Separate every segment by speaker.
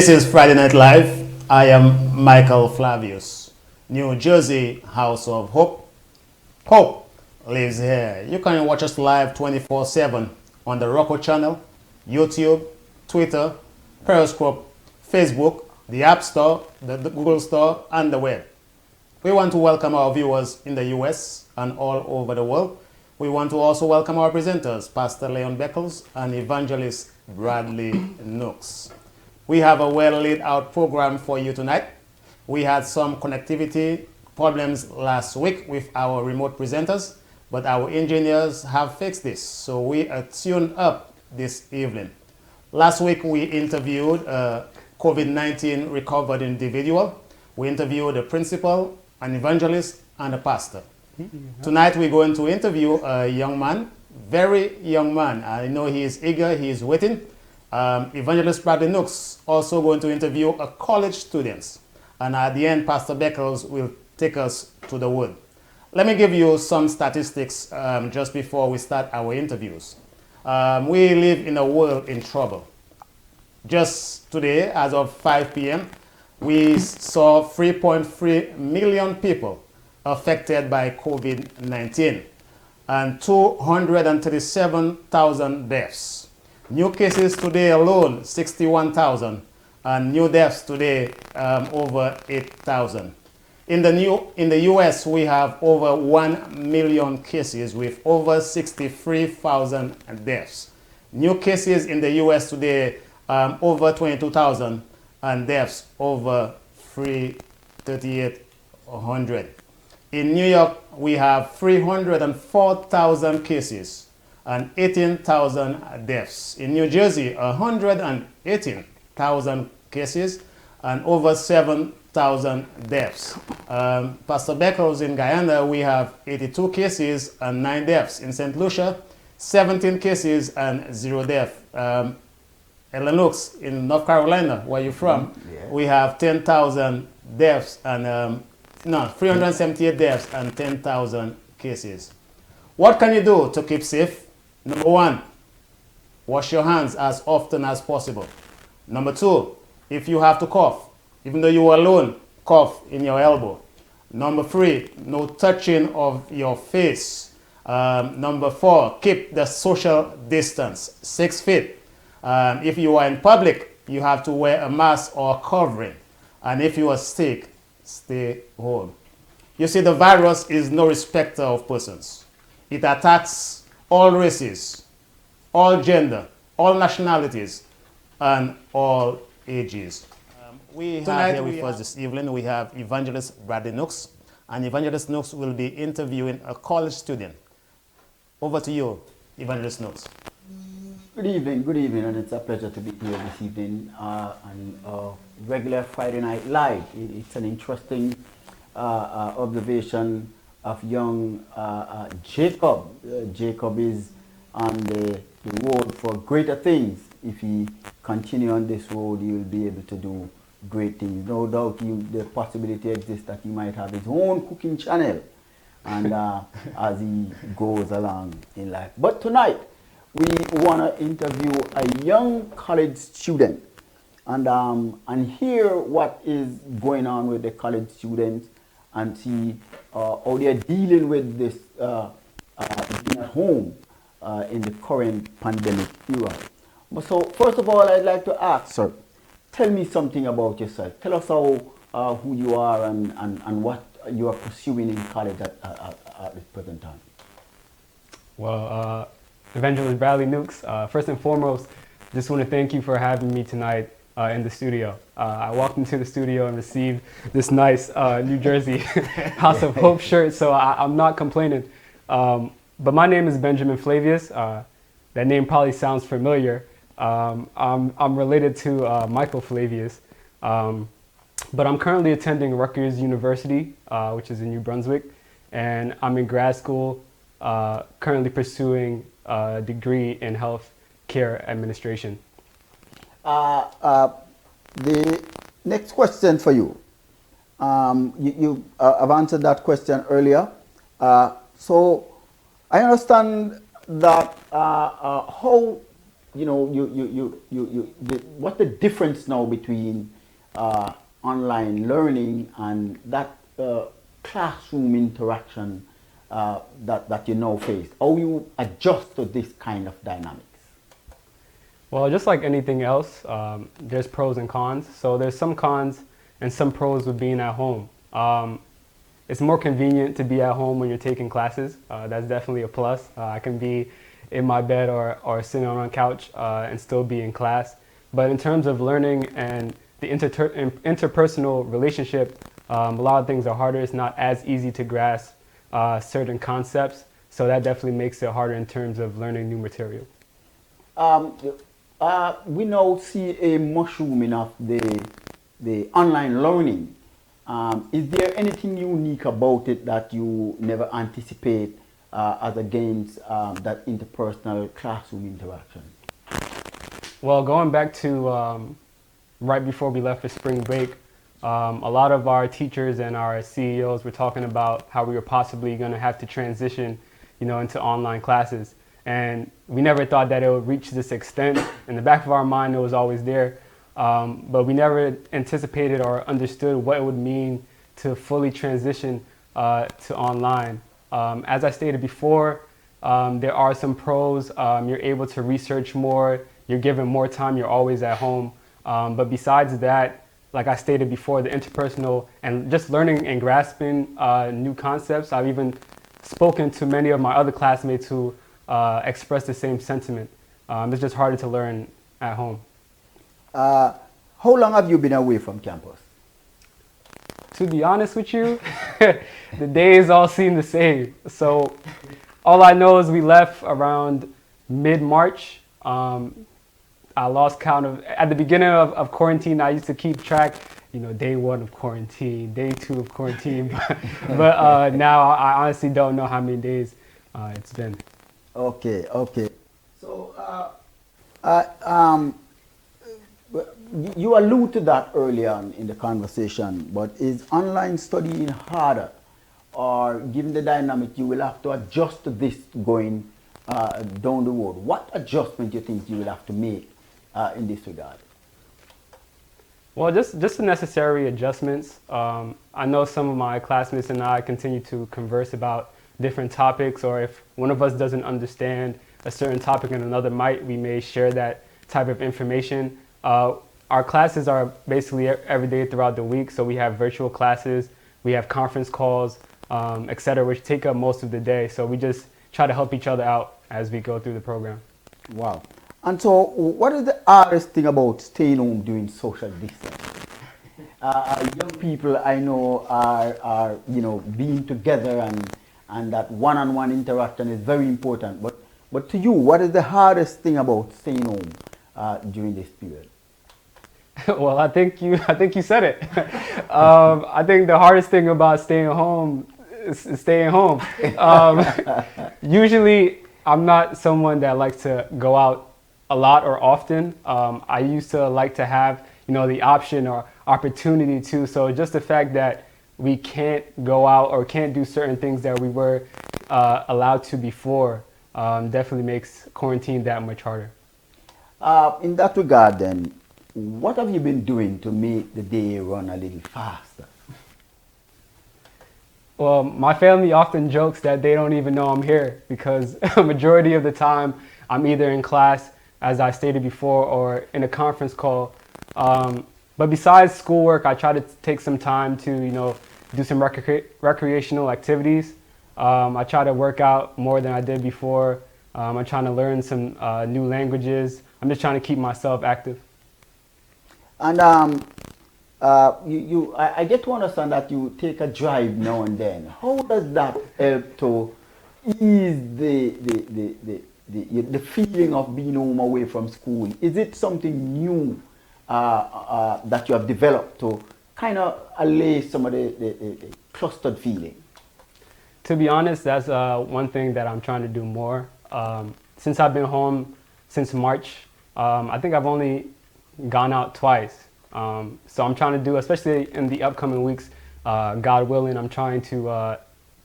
Speaker 1: This is Friday Night Live. I am Michael Flavius, New Jersey House of Hope. Hope lives here. You can watch us live 24/7 on the Roku channel, YouTube, Twitter, Periscope, Facebook, the App Store, the Google Store, and the web. We want to welcome our viewers in the US and all over the world. We want to also welcome our presenters, Pastor Leon Beckles and Evangelist Bradley Nooks. We have a well laid out program for you tonight. We had some connectivity problems last week with our remote presenters, but our engineers have fixed this, so we are tuned up this evening. Last week we interviewed a COVID-19 recovered individual. We interviewed a principal, an evangelist, and a pastor. Tonight we're going to interview a young man, very young man. I know he is eager, he is waiting. Evangelist Bradley Nooks also going to interview a college student. And at the end, Pastor Beckles will take us to the wood. Let me give you some statistics just before we start our interviews. We live in a world in trouble. Just today, as of 5 p.m., we saw 3.3 million people affected by COVID-19 and 237,000 deaths. New cases today alone, 61,000, and new deaths today over 8,000. In the US, we have over 1 million cases with over 63,000 deaths. New cases in the US today, over 22,000, and deaths over 3,800. In New York, we have 304,000 cases and 18,000 deaths. In New Jersey, 118,000 cases and over 7,000 deaths. Pastor Beckles in Guyana, we have 82 cases and 9 deaths. In St. Lucia, 17 cases and 0 deaths. Ellen Nooks in North Carolina, where you're from, we have 10,000 deaths and 378 deaths and 10,000 cases. What can you do to keep safe? Number 1, wash your hands as often as possible. Number 2, if you have to cough, even though you are alone, cough in your elbow. Number 3, no touching of your face. Number 4, keep the social distance, 6 feet. If you are in public, you have to wear a mask or a covering. And if you are sick, stay home. You see, the virus is no respecter of persons. It attacks all races, all gender, all nationalities, and all ages. We have here with us this evening, we have Evangelist Bradley Nooks, and Evangelist Nooks will be interviewing a college student. Over to you, Evangelist Nooks.
Speaker 2: Good evening, and it's a pleasure to be here this evening on regular Friday Night Live. It's an interesting observation of young Jacob. Jacob is on the road for greater things. If he continue on this road, he will be able to do great things. No doubt the possibility exists that he might have his own cooking channel and as he goes along in life. But tonight, we want to interview a young college student and hear what is going on with the college students and see how they are dealing with this being at home in the current pandemic era. So first of all, I'd like to ask, sir, tell me something about yourself. Tell us who you are and what you are pursuing in college at this present time.
Speaker 3: Well, Evangelist Bradley Nooks, first and foremost, just want to thank you for having me tonight in the studio. I walked into the studio and received this nice New Jersey House of Hope shirt, so I'm not complaining. But my name is Benjamin Flavius. That name probably sounds familiar. I'm related to Michael Flavius, but I'm currently attending Rutgers University, which is in New Brunswick, and I'm in grad school, currently pursuing a degree in health care administration.
Speaker 2: The next question for you. You have answered that question earlier. So I understand that how what's the difference now between online learning and that classroom interaction that you now face? How you adjust to this kind of dynamics?
Speaker 3: Well, just like anything else, there's pros and cons. So there's some cons and some pros with being at home. It's more convenient to be at home when you're taking classes. That's definitely a plus. I can be in my bed or sitting on a couch and still be in class. But in terms of learning and the interpersonal relationship, a lot of things are harder. It's not as easy to grasp certain concepts. So that definitely makes it harder in terms of learning new material.
Speaker 2: We now see a mushrooming of the online learning. Is there anything unique about it that you never anticipate as against that interpersonal classroom interaction?
Speaker 3: Well, going back to right before we left for spring break, a lot of our teachers and our CEOs were talking about how we were possibly going to have to transition, into online classes. And we never thought that it would reach this extent. In the back of our mind, it was always there. But we never anticipated or understood what it would mean to fully transition to online. As I stated before, there are some pros. You're able to research more. You're given more time. You're always at home. But besides that, like I stated before, the interpersonal and just learning and grasping new concepts. I've even spoken to many of my other classmates who express the same sentiment. It's just harder to learn at home.
Speaker 2: How long have you been away from campus?
Speaker 3: To be honest with you, the days all seem the same. So all I know is we left around mid-March. I lost count of, at the beginning of quarantine, I used to keep track, day 1 of quarantine, day 2 of quarantine. but now I honestly don't know how many days it's been.
Speaker 2: Okay. So you allude to that earlier on in the conversation, but is online studying harder, or given the dynamic you will have to adjust to this going down the road? What adjustment do you think you will have to make in this regard?
Speaker 3: Well, just the necessary adjustments. I know some of my classmates and I continue to converse about different topics, or if one of us doesn't understand a certain topic and another might, we may share that type of information. Our classes are basically every day throughout the week, so we have virtual classes, we have conference calls, etc., which take up most of the day. So we just try to help each other out as we go through the program.
Speaker 2: Wow. And so what is the hardest thing about staying home doing social distance? Young people I know are being together, and that one-on-one interaction is very important. But to you, what is the hardest thing about staying home during this period?
Speaker 3: Well, I think you said it. I think the hardest thing about staying home is staying home. Usually, I'm not someone that likes to go out a lot or often. I used to like to have, the option or opportunity to. So just the fact that we can't go out or can't do certain things that we were allowed to before definitely makes quarantine that much harder.
Speaker 2: In that regard, then, what have you been doing to make the day run a little faster?
Speaker 3: Well, my family often jokes that they don't even know I'm here because a majority of the time I'm either in class, as I stated before, or in a conference call. But besides schoolwork, I try to take some time to, do some recreational activities. I try to work out more than I did before. I'm trying to learn some new languages. I'm just trying to keep myself active. And
Speaker 2: I get to understand that you take a drive now and then. How does that help to ease the feeling of being home away from school? Is it something new that you have developed to kind of allay some of the clustered feeling?
Speaker 3: To be honest, that's one thing that I'm trying to do more. Since I've been home since March, I think I've only gone out twice. So I'm trying to do, especially in the upcoming weeks, God willing, I'm trying to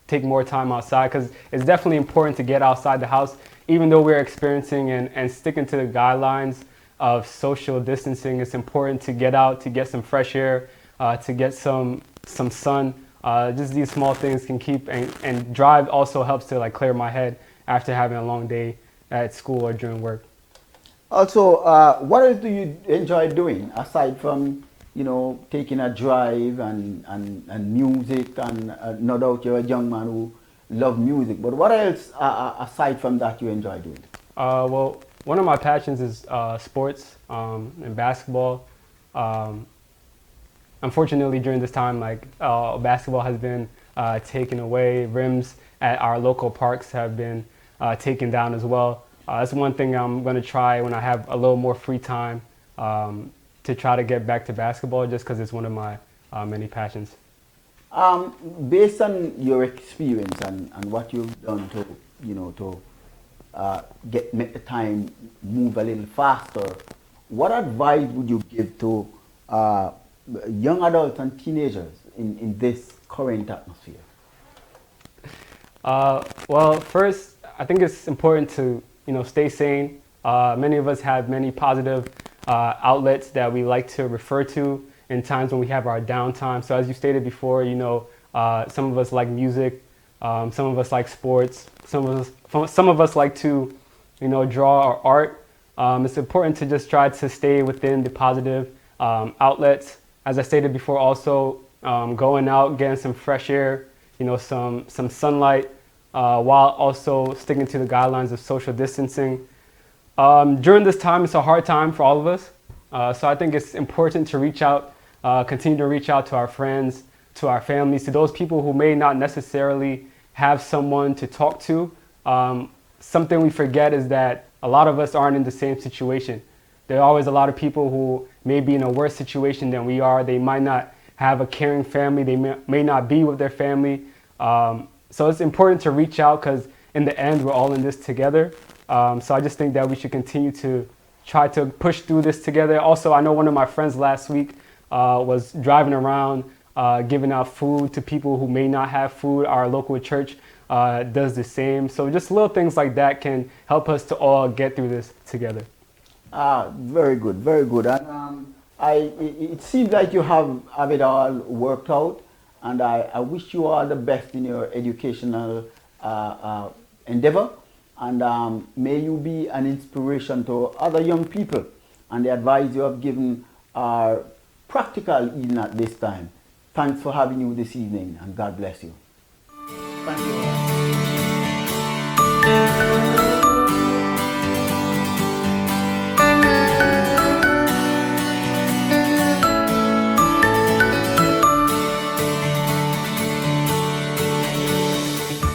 Speaker 3: take more time outside, because it's definitely important to get outside the house, even though we're experiencing and sticking to the guidelines of social distancing. It's important to get out, to get some fresh air, to get some sun. Just these small things can keep, and drive also helps to like clear my head after having a long day at school or during work.
Speaker 2: Also, what else do you enjoy doing aside from, you know, taking a drive and music? And no doubt you're a young man who love music, but what else aside from that you enjoy doing?
Speaker 3: Well, one of my passions is sports and basketball. Unfortunately, during this time, like basketball has been taken away. Rims at our local parks have been taken down as well. That's one thing I'm going to try when I have a little more free time to try to get back to basketball, just because it's one of my many passions.
Speaker 2: Based on your experience and what you've done to, you know, to make the time move a little faster, what advice would you give to young adults and teenagers in this current atmosphere?
Speaker 3: Well, first, I think it's important to, you know, stay sane. Many of us have many positive outlets that we like to refer to in times when we have our downtime. So as you stated before, you know, some of us like music, some of us like sports, some of us like to, you know, draw or art. It's important to just try to stay within the positive outlets. As I stated before, also going out, getting some fresh air, you know, some sunlight, while also sticking to the guidelines of social distancing. During this time, it's a hard time for all of us. So I think it's important to reach out, continue to reach out to our friends, to our families, to those people who may not necessarily have someone to talk to. Something we forget is that a lot of us aren't in the same situation. There are always a lot of people who may be in a worse situation than we are. They might not have a caring family. They may not be with their family. So it's important to reach out, because in the end, we're all in this together. So I just think that we should continue to try to push through this together. Also, I know one of my friends last week was driving around giving out food to people who may not have food. Our local church does the same. So just little things like that can help us to all get through this together.
Speaker 2: Very good, very good. And it seems like you have it all worked out, and I wish you all the best in your educational endeavor, and may you be an inspiration to other young people, and the advice you have given are practical even at this time. Thanks for having you this evening, and God bless you.
Speaker 1: Thank you.